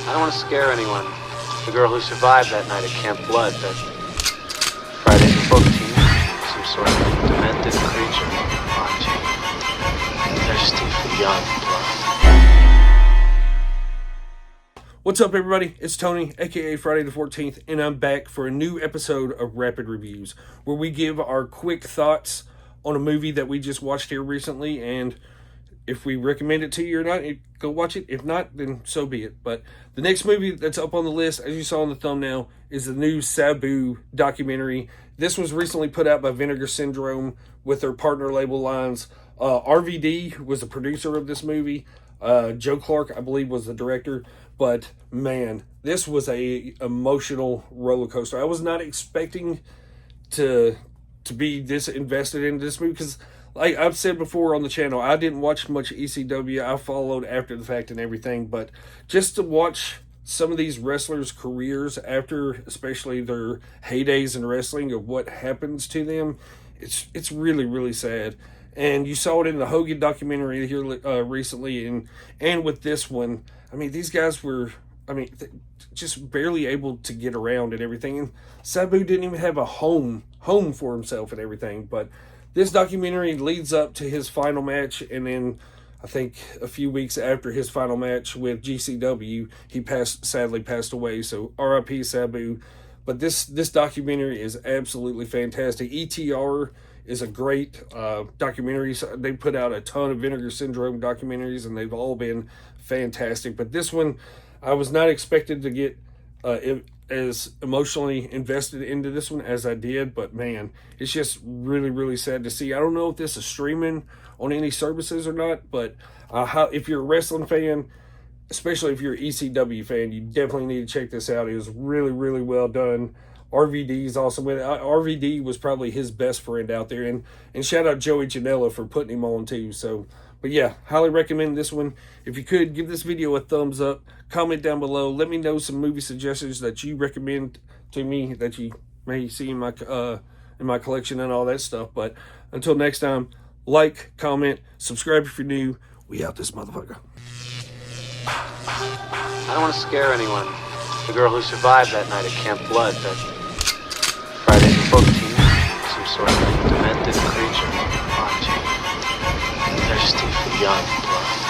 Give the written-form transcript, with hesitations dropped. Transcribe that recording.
I don't want to scare anyone. The girl who survived that night at Camp Blood, that Friday the 14th, some sort of demented creature, watching, thirsty for young blood. What's up, everybody? It's Tony, aka Friday the 14th, and I'm back for a new episode of Rapid Reviews, where we give our quick thoughts on a movie that we just watched here recently, and if we recommend it to you or not, go watch it. If not, then so be it. But the next movie that's up on the list, as you saw in the thumbnail, is the new Sabu documentary. This was recently put out by Vinegar Syndrome with their partner label lines. RVD was the producer of this movie. Joe Clark, I believe, was the director. But man, this was a emotional roller coaster. I was not expecting to be this invested in this movie because, like I've said before on the channel, I didn't watch much ECW. I followed after the fact and everything, but just to watch some of these wrestlers' careers after, especially their heydays in wrestling, of what happens to them, it's really, really sad. And you saw it in the Hogan documentary here recently, and with this one. I mean, these guys were, just barely able to get around and everything. And Sabu didn't even have a home for himself and everything. But this documentary leads up to his final match, and then I think a few weeks after his final match with GCW, he sadly passed away. So RIP Sabu. But this documentary is absolutely fantastic. ETR is a great documentary. They put out a ton of Vinegar Syndrome documentaries, and they've all been fantastic. But this one, I was not expected to get as emotionally invested into this one as I did. But man, it's just really, really sad to see. I don't know if this is streaming on any services or not, but if you're a wrestling fan, especially if you're an ECW fan, you definitely need to check this out. It was really, really well done. RVD is awesome with it. RVD was probably his best friend out there, and shout out Joey Janela for putting him on too. So, but yeah, highly recommend this one. If you could, give this video a thumbs up, comment down below, let me know some movie suggestions that you recommend to me that you may see in my collection and all that stuff. But until next time, like, comment, subscribe if you're new. We out this motherfucker. I don't want to scare anyone. The girl who survived that night at Camp Blood, that Friday the 14th, some sort of demented creature, watching, thirsty for young blood.